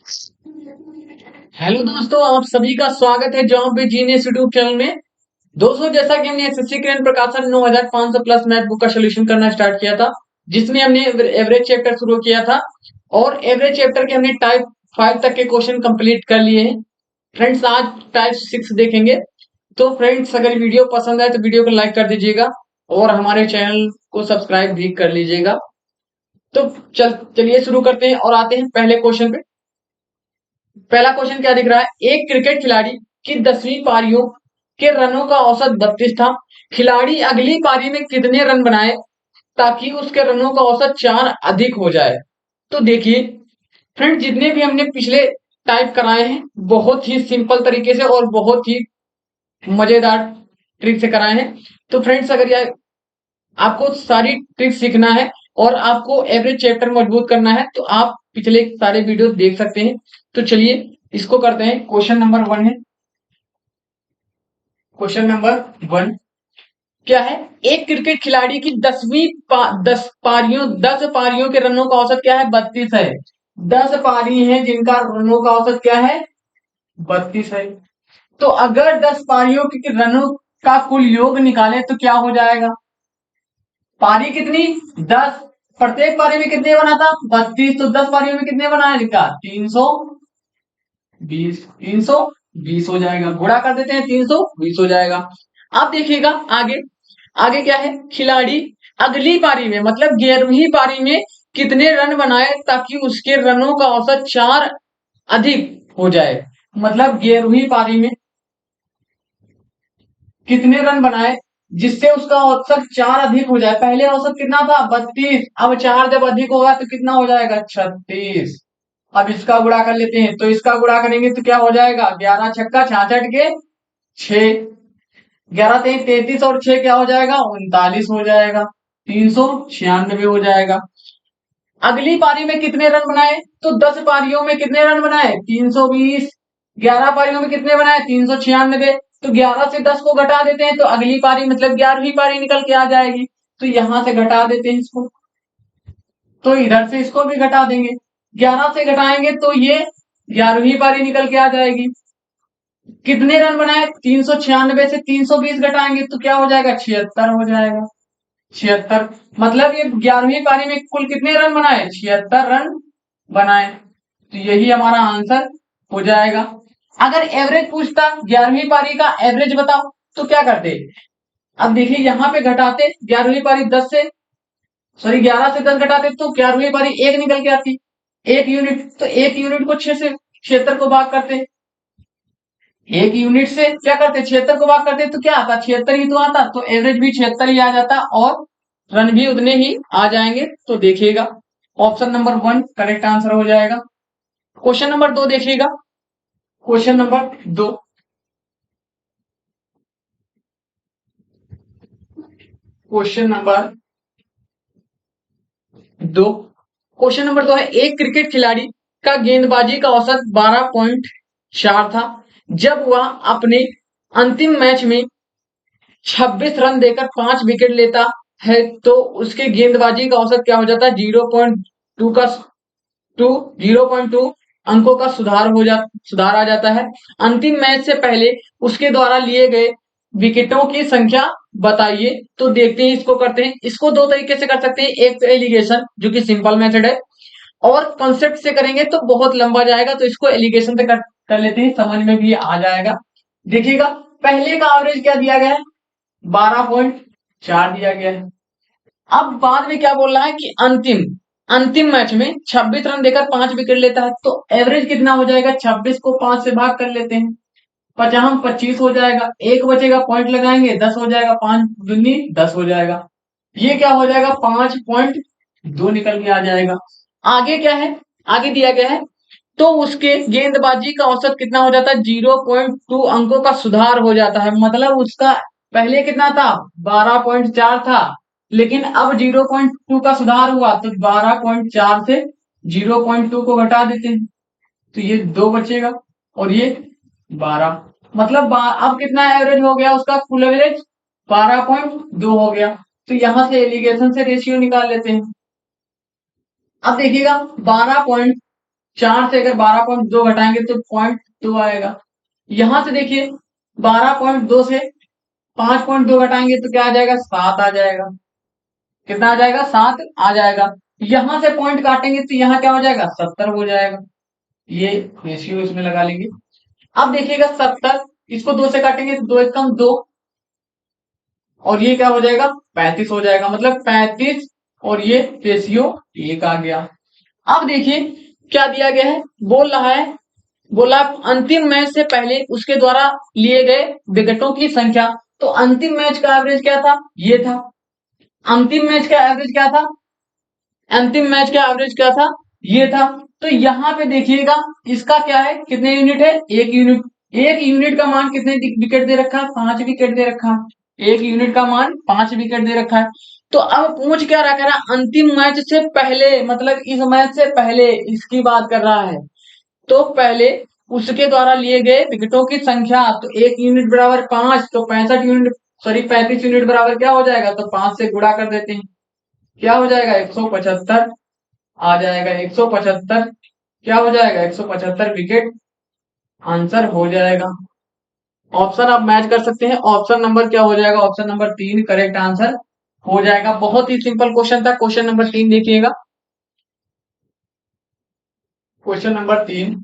Hello दोस्तों, आप सभी का स्वागत है job with genius YouTube channel में। दोस्तों, जैसा कि हमने एसएससी किरण प्रकाशन 9500 प्लस मैथ बुक का सोल्यूशन करना स्टार्ट किया था, जिसमें हमने एवरेज चैप्टर शुरू किया था और एवरेज चैप्टर के हमने टाइप 5 तक के क्वेश्चन कंप्लीट कर लिए हैं। फ्रेंड्स, आज टाइप 6 देखेंगे। तो फ्रेंड्स, अगर वीडियो पसंद आए तो वीडियो को लाइक कर दीजिएगा और हमारे चैनल को सब्सक्राइब भी कर लीजिएगा। तो चलिए शुरू करते हैं और आते हैं पहले क्वेश्चन पे। पहला क्वेश्चन क्या दिख रहा है? एक क्रिकेट खिलाड़ी की 10वीं पारियों के रनों का औसत 32 था। खिलाड़ी अगली पारी में कितने रन बनाए ताकि उसके रनों का औसत 4 अधिक हो जाए? तो देखिए फ्रेंड, जितने भी हमने पिछले टाइप कराए हैं बहुत ही सिंपल तरीके से और बहुत ही मजेदार ट्रिक से कराए हैं। तो फ्रेंड्स, अगर यह आपको सारी ट्रिक सीखना है और आपको एवरेज चैप्टर मजबूत करना है तो आप पिछले सारे वीडियो देख सकते हैं। तो चलिए इसको करते हैं। क्वेश्चन नंबर 1 है। क्वेश्चन नंबर 1 क्या है? एक क्रिकेट खिलाड़ी की 10 पारियों के रनों का औसत क्या है? 32 है। 10 पारी हैं जिनका रनों का औसत क्या है? 32 है। तो अगर 10 पारियों के रनों का कुल योग निकालें तो क्या हो जाएगा? पारी कितनी? 10। प्रत्येक पारी में कितने बना था? 32। तो 10 पारियों में कितने बनाया इनका? 320। 320 हो जाएगा। गुणा कर देते हैं, 320 हो जाएगा। अब देखिएगा आगे। आगे क्या है? खिलाड़ी अगली पारी में मतलब 11वीं पारी में कितने रन बनाए ताकि उसके रनों का औसत 4 अधिक हो जाए। मतलब 11वीं पारी में कितने रन बनाए जिससे उसका औसत 4 अधिक हो जाए। पहले औसत कितना था? 32। अब 4 जब अधिक होगा तो कितना हो जाएगा? 36। अब इसका गुणा कर लेते हैं। तो इसका गुणा करेंगे तो क्या हो जाएगा? 11 छक्का 66 के 6। 11 तेईस 33 और 6 क्या हो जाएगा? 39 हो जाएगा। 396 हो जाएगा। अगली पारी में कितने रन बनाए? तो 10 पारियों में कितने रन बनाए? 320। 11 पारियों में कितने बनाए? 396। तो 11 से 10 को घटा देते हैं तो अगली पारी मतलब 11वीं पारी निकल के आ जाएगी। तो यहां से घटा देते हैं इसको। तो इधर से इसको भी घटा देंगे। 11 से घटाएंगे तो ये 11वीं पारी निकल के आ जाएगी। कितने रन बनाए? 396 से 320 घटाएंगे तो क्या हो जाएगा? 76 हो जाएगा। 76 मतलब ये 11वीं पारी में कुल कितने रन बनाए? 76 रन बनाए। तो यही हमारा आंसर हो जाएगा। अगर एवरेज पूछता 11वीं पारी का एवरेज बताओ तो क्या करते? अब देखिए यहां पे घटाते 11वीं पारी 10 से, सॉरी 11 से 10 घटाते तो 11वीं पारी 1 निकल के आती। 1 यूनिट। तो 1 यूनिट को 6 से 76 को भाग करते। 1 यूनिट से क्या करते? 76 को भाग करते तो क्या आता? 76 ही तो आता। तो एवरेज भी 76 ही आ जाता और रन भी उतने ही आ जाएंगे। तो देखिएगा ऑप्शन नंबर 1 करेक्ट आंसर हो जाएगा। क्वेश्चन नंबर 2 देखिएगा। Question number 2। Question number 2। Question number 2 है। एक क्रिकेट खिलाड़ी का गेंदबाजी का औसत 12.4 था। जब वह अपने अंतिम मैच में 26 रन देकर 5 विकेट लेता है तो उसके गेंदबाजी का औसत क्या हो जाता है? 0.2 का 0.2 अंकों का सुधार आ जाता है। अंतिम मैच से पहले उसके द्वारा लिए गए विकेटों की संख्या बताइए। तो देखते हैं, इसको करते हैं। इसको दो तरीके से कर सकते हैं। एक तो एलिगेशन जो कि सिंपल मेथड है, और कॉन्सेप्ट से करेंगे तो बहुत लंबा जाएगा। तो इसको एलिगेशन से कर लेते हैं, समझ में भी आ जाएगा। देखिएगा पहले का एवरेज क्या दिया गया है? 12.4 दिया गया है। अब बाद में क्या बोल रहा है कि अंतिम अंतिम मैच में 26 रन देकर 5 विकेट लेता है तो एवरेज कितना हो जाएगा? 26 को 5 से भाग कर लेते हैं। 50 25 हो जाएगा। एक बचेगा, पॉइंट लगाएंगे, 10 हो जाएगा। 5 दूनी 10 हो जाएगा। ये क्या हो जाएगा? 5.2 निकल के आ जाएगा। आगे क्या है? आगे दिया गया है तो उसके गेंदबाजी का औसत कितना हो जाता है? 0.2 अंकों का सुधार हो जाता है। मतलब उसका पहले कितना था? 12.4 था, लेकिन अब 0.2 का सुधार हुआ तो 12.4 से 0.2 को घटा देते हैं तो ये 2 बचेगा और ये 12। मतलब अब कितना एवरेज हो गया उसका? फुल एवरेज 12.2 हो गया। तो यहां से एलिगेशन से रेशियो निकाल लेते हैं। अब देखिएगा 4 से अगर 12.2 घटाएंगे तो 0.2 आएगा। यहां से देखिए 12.2 से 5.2 घटाएंगे तो क्या आ जाएगा, 7 आ जाएगा। कितना आ जाएगा, 7 आ जाएगा। यहां से पॉइंट काटेंगे तो यहाँ क्या हो जाएगा, 70 हो जाएगा। ये रेशियो इसमें लगा लेंगे। अब देखिएगा 70, इसको 2 से काटेंगे तो 2 एकम 2, और ये क्या हो जाएगा, 35 हो जाएगा। मतलब 35, और ये रेशियो 1 आ गया। अब देखिए क्या दिया गया है, बोल रहा है, बोला अंतिम मैच से पहले उसके द्वारा लिए गए विकेटों की संख्या। तो अंतिम मैच का एवरेज क्या था, ये था। अंतिम मैच का एवरेज क्या था, अंतिम मैच का एवरेज क्या था, ये था। तो यहाँ पे देखिएगा इसका क्या है, कितने यूनिट है, 1 यूनिट। 1 यूनिट का मान कितने विकेट दे रखा है, 5 विकेट दे रखा है। 1 यूनिट का मान 5 विकेट दे रखा है। तो अब पूछ क्या रखा है, अंतिम मैच से पहले, मतलब इस मैच से पहले इसकी बात कर रहा है। तो पहले उसके द्वारा लिए गए विकेटों की संख्या, तो 1 यूनिट बराबर 5, तो 65 यूनिट, सॉरी 35 यूनिट बराबर क्या हो जाएगा, तो 5 से गुणा कर देते हैं। क्या हो जाएगा, 175 आ जाएगा। 175 क्या हो जाएगा, 175 विकेट आंसर हो जाएगा। ऑप्शन आप मैच कर सकते हैं। ऑप्शन नंबर क्या हो जाएगा, ऑप्शन नंबर 3 करेक्ट आंसर हो जाएगा। बहुत ही सिंपल क्वेश्चन था। क्वेश्चन नंबर 3 देखिएगा। क्वेश्चन नंबर 3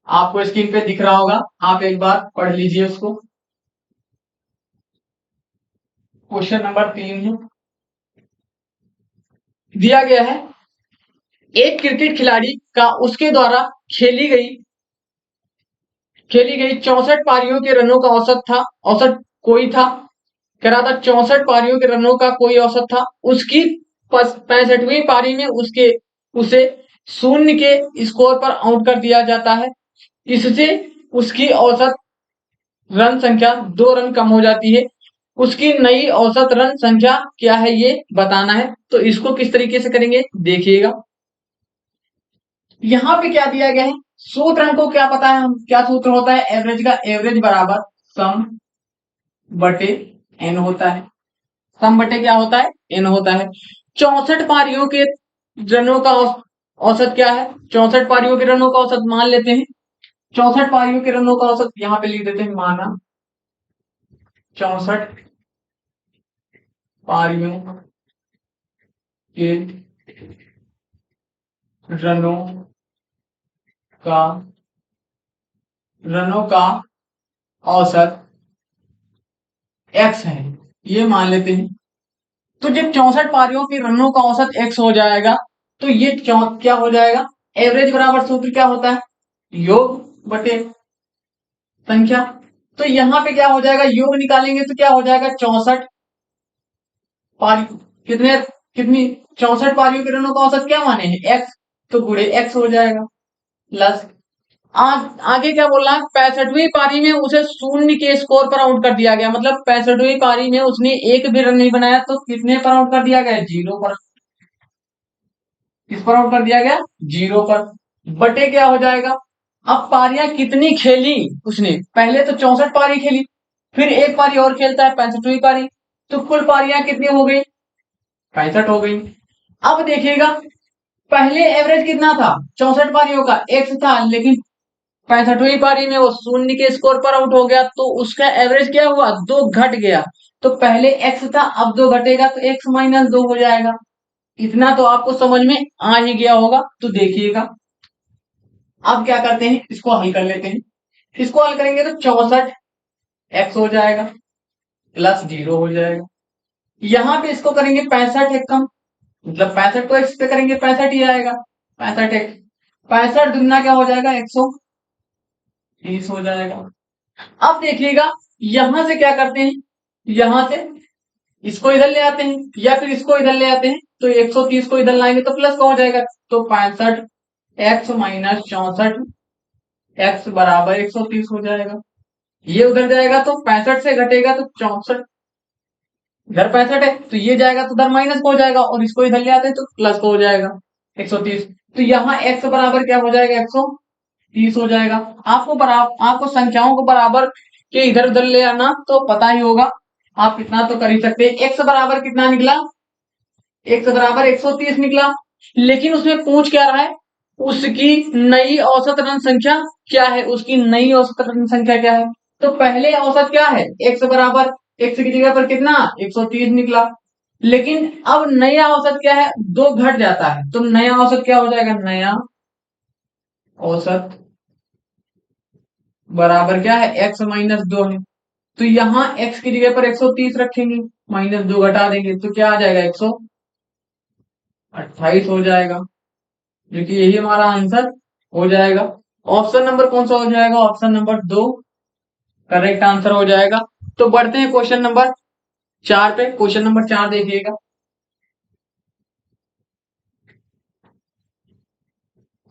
आपको स्क्रीन पे दिख रहा होगा, आप एक बार पढ़ लीजिए उसको। क्वेश्चन नंबर 3 है, दिया गया है एक क्रिकेट खिलाड़ी का उसके द्वारा खेली गई 64 पारियों के रनों का औसत था, औसत कोई था, कह रहा था 64 पारियों के रनों का कोई औसत था। उसकी 65वीं पारी में उसे शून्य के स्कोर पर आउट कर दिया जाता है। इससे उसकी औसत रन संख्या 2 रन कम हो जाती है। उसकी नई औसत रन संख्या क्या है, ये बताना है। तो इसको किस तरीके से करेंगे देखिएगा। यहाँ पे क्या दिया गया है, सूत्र हमको क्या पता है, हम क्या सूत्र होता है एवरेज का, एवरेज बराबर सम बटे एन होता है। सम बटे क्या होता है, एन होता है। 64 पारियों के रनों का औसत क्या है, 64 पारियों के रनों का औसत मान लेते हैं। 64 पारियों के रनों का औसत यहाँ पे लिख देते हैं, माना 64 पारियों के रनों का रनों का औसत एक्स है, ये मान लेते हैं। तो जब 64 पारियों के रनों का औसत एक्स हो जाएगा, तो ये क्या हो जाएगा, एवरेज बराबर सूत्र क्या होता है, योग बटे संख्या। तो यहाँ पे क्या हो जाएगा, योग निकालेंगे तो क्या हो जाएगा, 64 पारी, कितने कितनी 64 पारियों के रनों का औसत क्या माने हैं, एक्स, तो गुणे एक्स हो जाएगा। प्लस आगे क्या बोल रहा है, 65वीं पारी में उसे शून्य के स्कोर पर आउट कर दिया गया। मतलब 65वीं पारी में उसने एक भी रन नहीं बनाया, तो कितने पर आउट कर दिया गया, 0 पर। किस पर आउट कर दिया गया, 0 पर। बटे क्या हो जाएगा, अब पारियां कितनी खेली उसने, पहले तो 64 पारी खेली, फिर एक पारी और खेलता है 65वीं पारी, तो कुल पारियां कितनी हो गई, 65 हो गई। अब देखिएगा पहले एवरेज कितना था, 64 पारियों का एक्स था, लेकिन 65वीं पारी में वो शून्य के स्कोर पर आउट हो गया, तो उसका एवरेज क्या हुआ, 2 घट गया। तो पहले एक्स था, अब 2 घटेगा तो एक्स माइनस 2 हो जाएगा। इतना तो आपको समझ में आ ही गया होगा। तो देखिएगा अब क्या करते हैं, इसको हल कर लेते हैं। इसको हल करेंगे तो 64 एक्स हो जाएगा, प्लस 0 हो जाएगा। यहाँ पे इसको करेंगे 65 एक कम, मतलब 65 को एक्स पे करेंगे 65 ही आएगा। 65 एक्स, 65 दुगना क्या हो जाएगा, 130 हो जाएगा। अब देखिएगा यहां से क्या करते हैं, यहां से इसको इधर ले आते हैं, या फिर इसको इधर ले आते हैं। तो 130 को इधर लाएंगे तो प्लस का हो जाएगा, तो 65 एक्स माइनस 64 एक्स बराबर 130 हो जाएगा। ये उधर जाएगा तो 65 से घटेगा तो 64, इधर 65 है तो ये जाएगा तो उधर माइनस को हो जाएगा, और इसको इधर ले आते हैं तो प्लस को हो जाएगा 130। तो यहाँ x बराबर क्या हो जाएगा, 130 हो जाएगा। आपको संख्याओं को बराबर के इधर उधर ले आना तो पता ही होगा, आप इतना तो कर ही सकते हैं। x बराबर कितना निकला, x बराबर 130 निकला। लेकिन उसमें पूछ क्या रहा है, उसकी नई औसत रन संख्या क्या है, उसकी नई औसत रन संख्या क्या है। तो पहले औसत क्या है, x बराबर, x की जगह पर कितना 130 निकला। लेकिन अब नया औसत क्या है, दो घट जाता है, तो नया औसत क्या हो जाएगा, नया औसत बराबर क्या है, x माइनस 2 है। तो यहाँ x की जगह पर 130 रखेंगे, माइनस 2 घटा देंगे तो क्या आ जाएगा, 128 हो जाएगा, जो कि यही हमारा आंसर हो जाएगा। ऑप्शन नंबर कौन सा हो जाएगा, ऑप्शन नंबर 2 करेक्ट आंसर हो जाएगा। तो बढ़ते हैं क्वेश्चन नंबर 4 पे। क्वेश्चन नंबर 4 देखिएगा।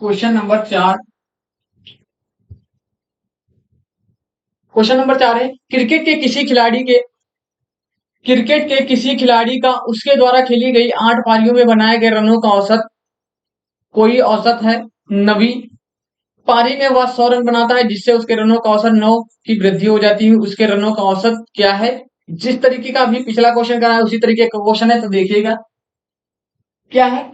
क्वेश्चन नंबर 4, क्वेश्चन नंबर 4 है, क्रिकेट के किसी खिलाड़ी का उसके द्वारा खेली गई 8 पारियों में बनाए गए रनों का औसत, कोई औसत है। नबी पारी में वह 100 रन बनाता है जिससे उसके रनों का औसत 9 की वृद्धि हो जाती है, उसके रनों का औसत क्या है। जिस तरीके का अभी पिछला क्वेश्चन करा है उसी तरीके का क्वेश्चन है, तो देखिएगा क्या है।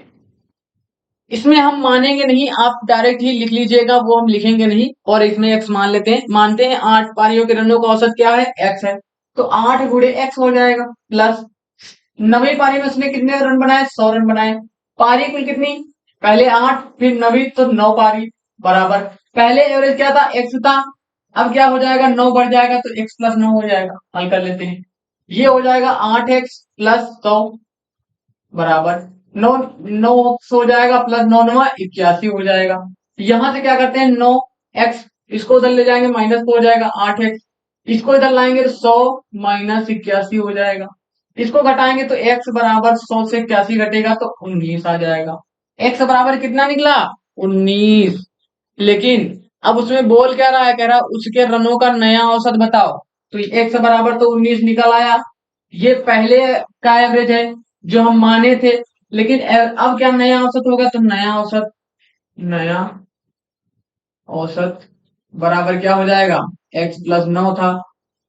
इसमें हम मानेंगे नहीं, आप डायरेक्ट ही लिख लीजिएगा, वो हम लिखेंगे नहीं। और इसमें एक्स मान लेते हैं, मानते हैं 8 पारियों के रनों का औसत क्या है, एक्स है। तो 8 गुणे एक्स हो जाएगा, प्लस 90 पारी में उसने कितने रन बनाए, 100 रन बनाए। पारी कुल कितनी, पहले 8 फिर 90 तो 9 पारी बराबर। पहले एवरेज क्या था, एक्स था। अब क्या हो जाएगा, 9 बढ़ जाएगा तो एक्स प्लस 9 हो जाएगा। हल कर लेते हैं, ये हो जाएगा 8x प्लस 100 बराबर 9, 9 हो जाएगा प्लस 9 9 81 हो जाएगा। यहां से क्या करते हैं, 9x इसको उधर ले जाएंगे माइनस को हो जाएगा 8x, इसको इधर लाएंगे तो 100 माइनस 81 हो जाएगा। इसको घटाएंगे तो x बराबर 100 से 81 घटेगा तो 19 आ जाएगा। x बराबर कितना निकला, 19। लेकिन अब उसमें बोल क्या रहा है, कह रहा है उसके रनों का नया औसत बताओ। तो x बराबर तो 19 निकल आया, ये पहले का एवरेज है जो हम माने थे। लेकिन अब क्या नया औसत होगा, तो नया औसत बराबर क्या हो जाएगा, x प्लस 9 था,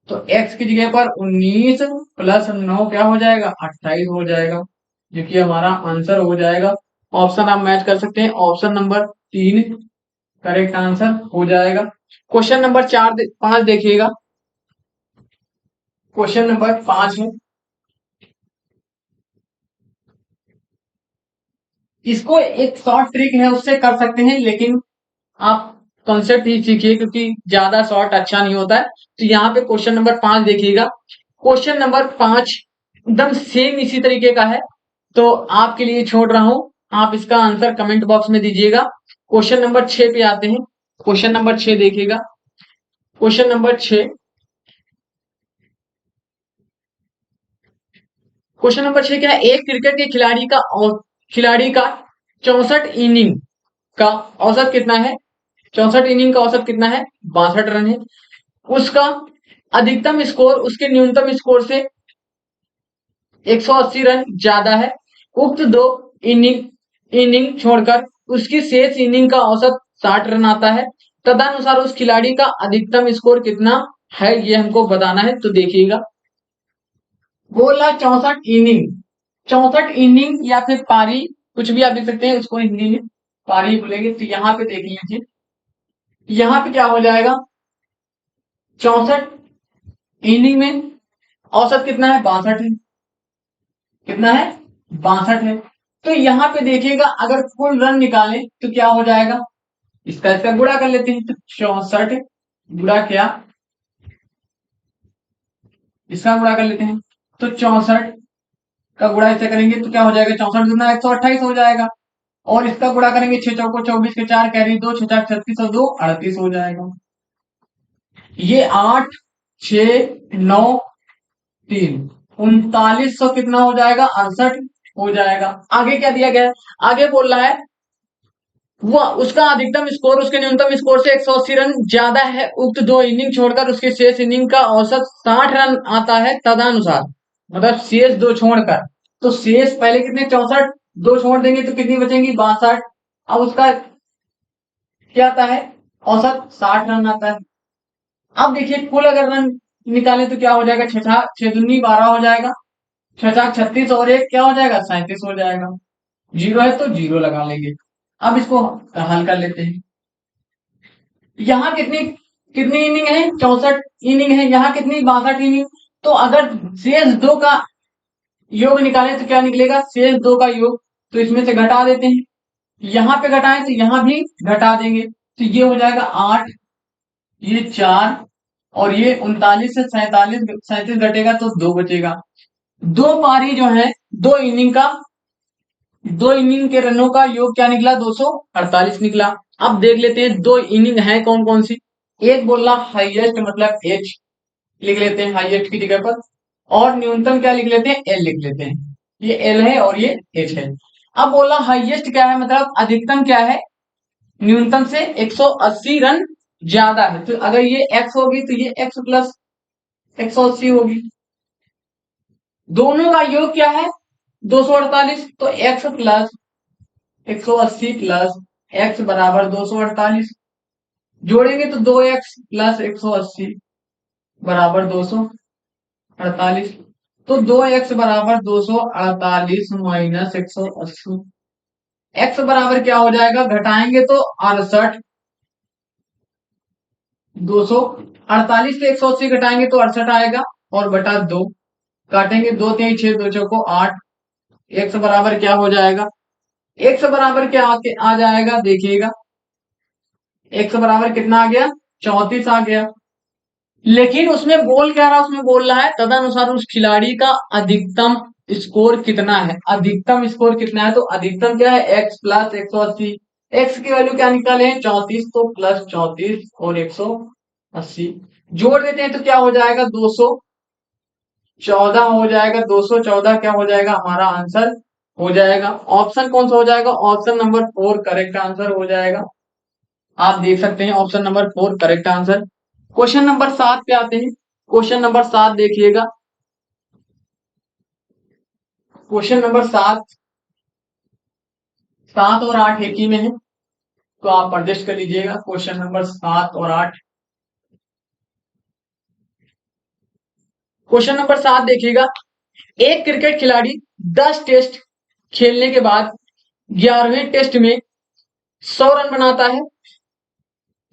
तो x की जगह पर 19 प्लस 9 क्या हो जाएगा, 28 हो जाएगा, जो कि हमारा आंसर हो जाएगा। ऑप्शन आप मैच कर सकते हैं, ऑप्शन नंबर 3 करेक्ट आंसर हो जाएगा। क्वेश्चन नंबर 5 देखिएगा। क्वेश्चन नंबर 5 है, इसको एक शॉर्ट ट्रिक है उससे कर सकते हैं, लेकिन आप कॉन्सेप्ट ही सीखिए क्योंकि ज्यादा शॉर्ट अच्छा नहीं होता है। तो यहाँ पे क्वेश्चन नंबर 5 देखिएगा। क्वेश्चन नंबर 5 एकदम सेम इसी तरीके का है, तो आपके लिए छोड़ रहा हूं, आप इसका आंसर कमेंट बॉक्स में दीजिएगा। क्वेश्चन नंबर 6 पे आते हैं। क्वेश्चन नंबर 6 देखिएगा। क्वेश्चन नंबर 6, क्वेश्चन नंबर 6 क्या है, एक क्रिकेट के खिलाड़ी का 64 इनिंग का औसत कितना है, 64 इनिंग का औसत कितना है, 62 रन है। उसका अधिकतम स्कोर उसके न्यूनतम स्कोर से 180 रन ज्यादा है। उक्त दो इनिंग छोड़कर उसकी शेष इनिंग का औसत 60 रन आता है। तदनुसार उस खिलाड़ी का अधिकतम स्कोर कितना है, ये हमको बताना है। तो देखिएगा, बोला 64 इनिंग, 64 इनिंग या फिर पारी, कुछ भी आप लिख सकते हैं, उसको हिंदी में पारी बोलेंगे। तो यहाँ पे देख लीजिए, यहाँ पे क्या हो जाएगा, 64 इनिंग में औसत कितना है, 62 है। कितना है, 62 है। तो यहाँ पे देखिएगा, अगर कुल रन निकालें तो क्या हो जाएगा, इसका गुणा कर लेते हैं। तो 64 गुणा क्या, इसका गुणा कर लेते हैं। तो 64 का गुणा इससे करेंगे तो क्या हो जाएगा, 64 गुना 128 हो जाएगा। और इसका गुणा करेंगे 6 चौको 24 के 4 कैरी 2 6 4 36 और 2 38 हो जाएगा। ये 8 6 9 3 3900 कितना हो जाएगा, 68 हो जाएगा। आगे क्या दिया गया है, आगे बोल रहा है वह उसका अधिकतम स्कोर उसके न्यूनतम स्कोर से 180 रन ज्यादा है। उक्त दो इनिंग छोड़कर उसके शेष इनिंग का औसत 60 रन आता है। तदनुसार, मतलब शेष दो छोड़कर, तो शेष पहले कितने 64, दो छोड़ देंगे तो कितनी बचेंगी, 62। अब उसका क्या आता है, औसत 60 रन आता है। अब देखिए कुल अगर रन निकालें तो क्या हो जाएगा, छह दूनी 12 हो जाएगा, 6 4 36 और एक क्या हो जाएगा, 37 हो जाएगा। जीरो है तो जीरो लगा लेंगे। अब इसको हल कर लेते हैं। यहाँ कितनी कितनी इनिंग है? 64 इनिंग है। यहाँ कितनी? 62 इनिंग। तो अगर शेष दो का योग निकालें तो क्या निकलेगा? शेष दो का योग। तो इसमें से घटा देते हैं। यहाँ पे घटाएं तो यहाँ भी घटा देंगे, तो ये हो जाएगा 8, ये 4, और ये 39 से 37 घटेगा तो 2 बचेगा। दो पारी जो है, दो इनिंग का, दो इनिंग के रनों का योग क्या निकला? 248 निकला। अब देख लेते हैं दो इनिंग है कौन कौन सी। एक बोल रहा हाईएस्ट, मतलब एच लिख लेते हैं हाईएस्ट की जगह पर, और न्यूनतम क्या लिख लेते हैं? एल लिख लेते हैं। ये एल है और ये एच है। अब बोला हाईएस्ट क्या है, मतलब अधिकतम क्या है? न्यूनतम से 180 रन ज्यादा है। तो अगर ये एक्स होगी तो ये एक्स प्लस 180 होगी। दोनों का योग क्या है? 248। तो एक्स प्लस 180 प्लस एक्स बराबर 248। जोड़ेंगे तो 2x प्लस 180 बराबर 248। तो 2x बराबर 248 माइनस 180। एक्स बराबर क्या हो जाएगा? घटाएंगे तो 68। 248 से 180 घटाएंगे तो 68 आएगा, और बटा 2। काटेंगे, 2 3 6 2 चौको 8। एक्स बराबर क्या हो जाएगा? एक्स बराबर क्या आ जाएगा देखिएगा। एक्स बराबर कितना आ गया? 34 आ गया। लेकिन उसमें बोल क्या रहा? उसमें बोल रहा है तदनुसार उस खिलाड़ी का अधिकतम स्कोर कितना है। अधिकतम स्कोर कितना है? तो अधिकतम क्या है? X plus 180। एक्स की वैल्यू क्या निकाले हैं? 34। तो प्लस 34 और 180 जोड़ देते हैं तो क्या हो जाएगा? 214 हो जाएगा। 214 क्या हो जाएगा? हमारा आंसर हो जाएगा। ऑप्शन कौन सा हो जाएगा? ऑप्शन नंबर 4 करेक्ट आंसर हो जाएगा। आप देख सकते हैं option number 4 correct answer. Question number 7 पे आते हैं। क्वेश्चन नंबर 7 देखिएगा। क्वेश्चन नंबर 7, 7 और 8 एक ही में है, तो आप एडजस्ट कर लीजिएगा। क्वेश्चन नंबर 7 और 8। क्वेश्चन नंबर 7 देखिएगा। एक क्रिकेट खिलाड़ी 10 टेस्ट खेलने के बाद 11वें टेस्ट में 100 रन बनाता है।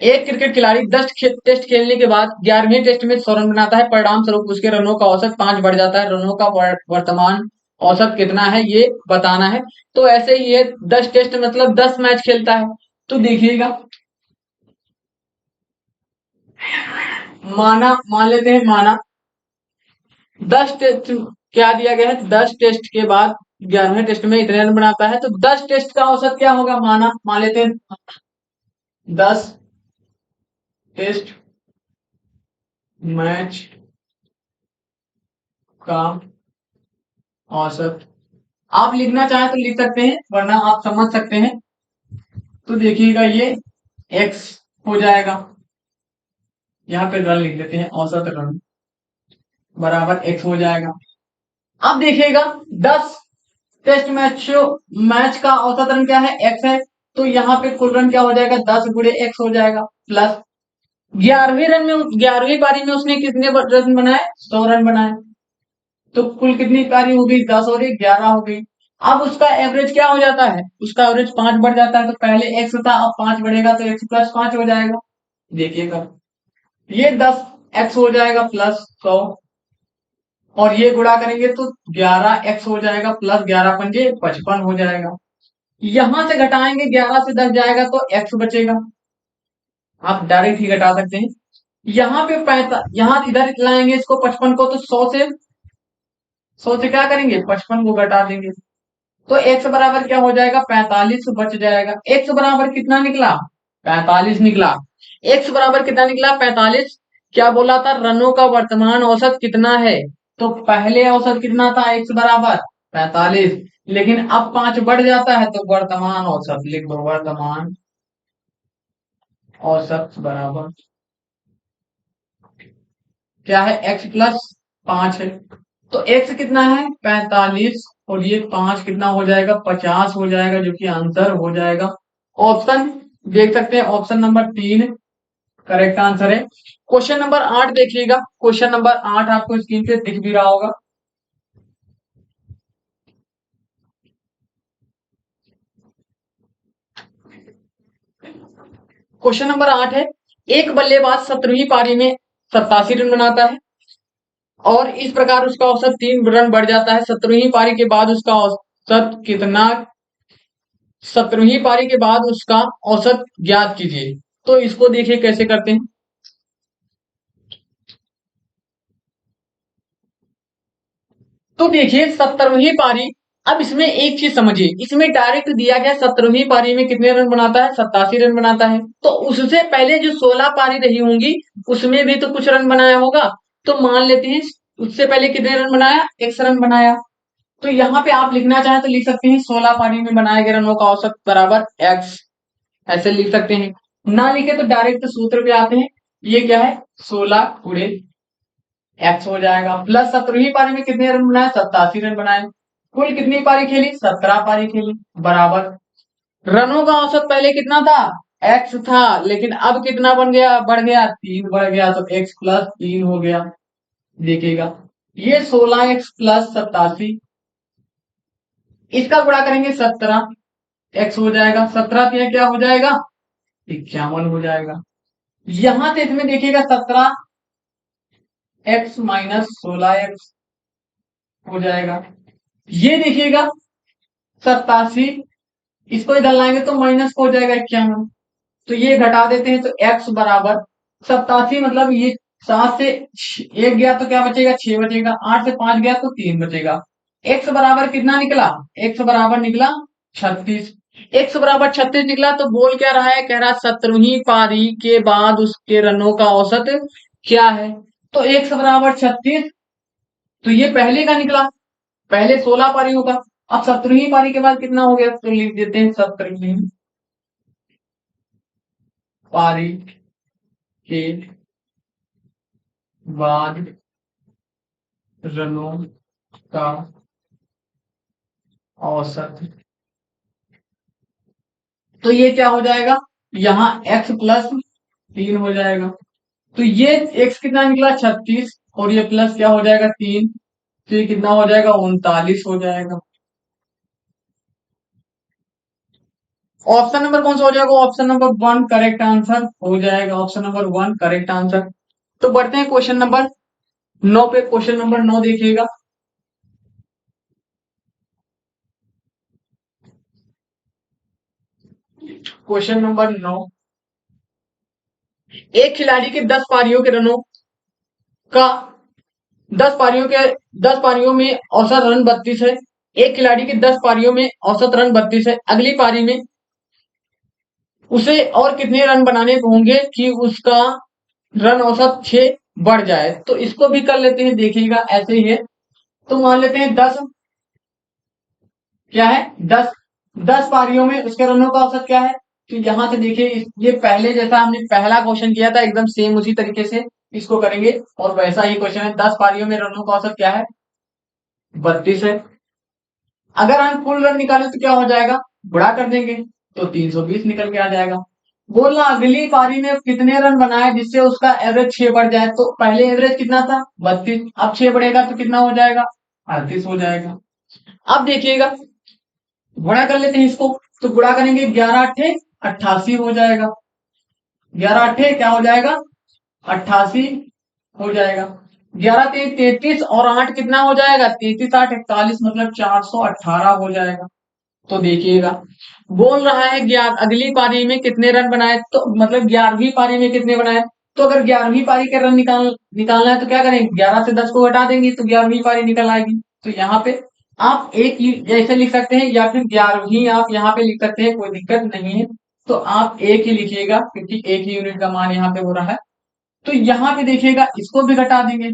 एक क्रिकेट खिलाड़ी 10 टेस्ट खेलने के बाद 11वें टेस्ट में 100 रन बनाता है। परिणाम स्वरूप उसके रनों का औसत 5 बढ़ जाता है। रनों का वर्तमान औसत कितना है ये बताना है। तो ऐसे ही ये 10 टेस्ट मतलब 10 मैच खेलता है। तो देखिएगा, मान लेते हैं, माना 10 टेस्ट क्या दिया गया है? 10 टेस्ट के बाद 11वें टेस्ट में इतने रन बनाता है। तो 10 टेस्ट का औसत क्या होगा? मान लेते हैं 10 टेस्ट मैच का औसत। आप लिखना चाहें तो लिख सकते हैं, वरना आप समझ सकते हैं। तो देखिएगा ये x हो जाएगा। यहाँ पे रन लिख लेते हैं, औसत रन बराबर x हो जाएगा। अब देखिएगा 10 टेस्ट मैच का औसत रन क्या है? x है। तो यहाँ पे कुल रन क्या हो जाएगा? 10 गुणे x हो जाएगा, प्लस 11वीं पारी में उसने कितने रन बनाए? 100 रन बनाए। तो कुल कितनी पारी हो गई? 10 और 11 हो गई। अब उसका एवरेज क्या हो जाता है? उसका एवरेज 5 बढ़ जाता है। तो पहले एक्स था, अब 5 बढ़ेगा तो एक्स प्लस 5 हो जाएगा। देखिएगा ये 10 एक्स हो जाएगा प्लस 100, और ये गुणा करेंगे तो 11 एक्स हो जाएगा, प्लस 11 पंजे 55 हो जाएगा। यहां से घटाएंगे, 11 से 10 जाएगा तो एक्स बचेगा। आप डायरेक्ट ही घटा सकते हैं। यहाँ पे यहाँ इधर लाएंगे इसको 55 को, तो 100 से क्या करेंगे? 55 को घटा देंगे। तो x बराबर क्या हो जाएगा? 45 बच जाएगा। x बराबर कितना निकला? 45 निकला। x बराबर कितना निकला? 45। क्या बोला था? रनों का वर्तमान औसत कितना है? तो पहले औसत कितना था? x बराबर 45। लेकिन अब 5 बढ़ जाता है तो वर्तमान औसत लिख दो। वर्तमान औसत बराबर क्या है? x प्लस 5 है। तो x कितना है? 45, और ये 5 कितना हो जाएगा? 50 हो जाएगा, जो कि आंसर हो जाएगा। ऑप्शन देख सकते हैं, ऑप्शन नंबर 3 करेक्ट आंसर है। क्वेश्चन नंबर 8 देखिएगा। क्वेश्चन नंबर 8 आपको स्क्रीन पे दिख भी रहा होगा। क्वेश्चन नंबर 8 है, एक बल्लेबाज 17वीं पारी में 87 रन बनाता है और इस प्रकार उसका औसत 3 रन बढ़ जाता है। 17वीं पारी के बाद उसका औसत कितना, 17वीं पारी के बाद उसका औसत ज्ञात कीजिए। तो इसको देखिए कैसे करते हैं। तो देखिए 17वीं पारी, अब इसमें एक चीज समझिए, इसमें डायरेक्ट दिया गया 17वीं पारी में कितने रन बनाता है, 87 रन बनाता है। तो उससे पहले जो 16 पारी रही होंगी उसमें भी तो कुछ रन बनाया होगा। तो मान लेते हैं उससे पहले कितने रन बनाया, x रन बनाया। तो यहाँ पे आप लिखना चाहें तो लिख सकते हैं 16 पारी में बनाए गए रनों का औसत बराबर x, ऐसे लिख सकते हैं। ना लिखे तो डायरेक्ट सूत्र पे आते हैं, ये क्या है 16 x हो जाएगा, प्लस 17वीं पारी में कितने रन बनाए, 87 रन बनाए। कुल कितनी पारी खेली, 17 पारी खेली, बराबर रनों का औसत पहले कितना था, x था, लेकिन अब कितना बन गया, बढ़ गया 3 बढ़ गया, तो x प्लस 3 हो गया। देखिएगा ये 16x प्लस 87, इसका गुणा करेंगे 17, x हो जाएगा, 17 तीन क्या हो जाएगा, 51 हो जाएगा। यहां से इसमें देखिएगा 17x माइनस 16x हो जाएगा। ये देखिएगा 87, इसको इधर लाएंगे तो माइनस हो जाएगा 51, तो ये घटा देते हैं तो x बराबर 87, मतलब ये 7 से 1 गया तो क्या बचेगा, 6 बचेगा, 8 से 5 गया तो 3 बचेगा। x बराबर कितना निकला, x बराबर निकला 36। x बराबर 36 निकला तो बोल क्या रहा है, कह रहा है 17वीं पारी के बाद उसके रनों का औसत क्या है। तो x बराबर 36, तो ये पहले का निकला, पहले 16 पारी होगा। अब 17वीं पारी के बाद कितना हो गया, तो लिख देते हैं 17वीं पारी के बाद रनों का औसत। तो ये क्या हो जाएगा, यहाँ x प्लस 3 हो जाएगा। तो ये x कितना निकला 36, और ये प्लस क्या हो जाएगा 3, तो ये कितना हो जाएगा 39 हो जाएगा। ऑप्शन नंबर कौन सा हो जाएगा, ऑप्शन नंबर 1 करेक्ट आंसर हो जाएगा, ऑप्शन नंबर 1 करेक्ट आंसर। तो बढ़ते हैं क्वेश्चन नंबर 9 पे। क्वेश्चन नंबर 9 देखिएगा, क्वेश्चन नंबर 9, एक खिलाड़ी के 10 पारियों के रनों का 10 पारियों के 10 पारियों में औसत रन 32 है। एक खिलाड़ी के 10 पारियों में औसत रन 32 है, अगली पारी में उसे और कितने रन बनाने होंगे कि उसका रन औसत 6 बढ़ जाए। तो इसको भी कर लेते हैं, देखिएगा ऐसे ही है। तो मान लेते हैं 10, क्या है 10, 10 पारियों में उसके रनों का औसत क्या है। तो यहां से देखिए ये पहले जैसा हमने पहला क्वेश्चन किया था एकदम सेम उसी तरीके से इसको करेंगे, और वैसा ही क्वेश्चन है। 10 पारियों में रनों का औसत क्या है, 32 है। अगर हम फुल रन निकाले तो क्या हो जाएगा, गुणा कर देंगे तो 320 निकल के आ जाएगा। बोलना अगली पारी में कितने रन बनाए जिससे उसका एवरेज 6 बढ़ जाए। तो पहले एवरेज कितना था 32, अब 6 बढ़ेगा तो कितना हो जाएगा 38 हो जाएगा। अब देखिएगा गुणा कर लेते हैं इसको, तो गुणा करेंगे 11 अट्ठे 88 हो जाएगा, 11 अट्ठे क्या हो जाएगा 88 हो जाएगा। 11 तेईस 33 और 8 कितना हो जाएगा 33 8 41, मतलब 418 हो जाएगा। तो देखिएगा बोल रहा है अगली पारी में कितने रन बनाए, तो मतलब 11वीं पारी में कितने बनाए। तो अगर 11वीं पारी के रन निकालना है तो क्या करेंगे, 11 से 10 को घटा देंगे तो 11वीं पारी निकल आएगी। तो यहाँ पे आप एक ऐसे लिख सकते हैं, या फिर 11वीं आप यहाँ पे लिख सकते हैं, कोई दिक्कत नहीं है। तो आप एक ही लिखिएगा क्योंकि एक ही यूनिट का मान यहाँ पे हो रहा है। तो यहाँ पे देखिएगा इसको भी घटा देंगे,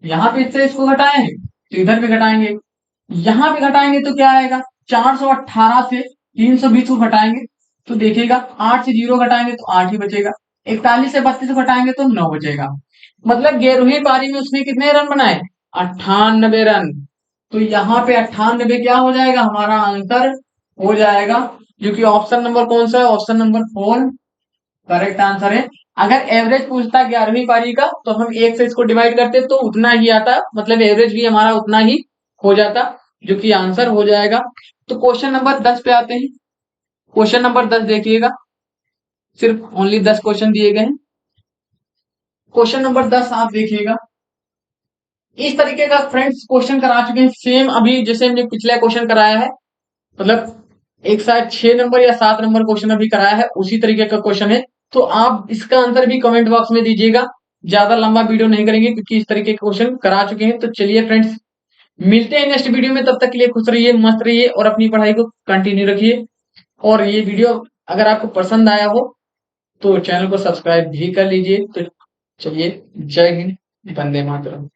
यहाँ पे इससे इसको घटाए हैं तो इधर भी घटाएंगे, यहाँ पे घटाएंगे तो क्या आएगा 418 से 320 को घटाएंगे तो देखिएगा 8 से 0 घटाएंगे तो 8 ही बचेगा, 41 से 32 को घटाएंगे तो 9 बचेगा। मतलब 11वीं पारी में उसने कितने रन बनाए 98 रन। तो यहाँ पे 98 क्या हो जाएगा हमारा आंसर हो जाएगा, जो कि ऑप्शन नंबर कौन सा है, ऑप्शन नंबर 4 करेक्ट आंसर है। अगर एवरेज पूछता 11वीं पारी का तो हम एक से इसको डिवाइड करते तो उतना ही आता, मतलब एवरेज भी हमारा उतना ही हो जाता, जो कि आंसर हो जाएगा। तो क्वेश्चन नंबर 10 पे आते हैं। क्वेश्चन नंबर 10 देखिएगा, सिर्फ ओनली 10 क्वेश्चन दिए गए हैं। क्वेश्चन नंबर 10 आप देखिएगा। इस तरीके का फ्रेंड्स क्वेश्चन करा चुके हैं सेम अभी जैसे हमने पिछला क्वेश्चन कराया है, मतलब एक शायद 6 नंबर या 7 नंबर क्वेश्चन अभी कराया है, उसी तरीके का क्वेश्चन है। तो आप इसका आंसर भी कमेंट बॉक्स में दीजिएगा। ज्यादा लंबा वीडियो नहीं करेंगे क्योंकि इस तरीके के क्वेश्चन करा चुके हैं। तो चलिए फ्रेंड्स, मिलते हैं नेक्स्ट वीडियो में, तब तक के लिए खुश रहिए, मस्त रहिए और अपनी पढ़ाई को कंटिन्यू रखिए। और ये वीडियो अगर आपको पसंद आया हो तो चैनल को सब्सक्राइब भी कर लीजिए। तो चलिए, जय हिंद, वंदे मातरम।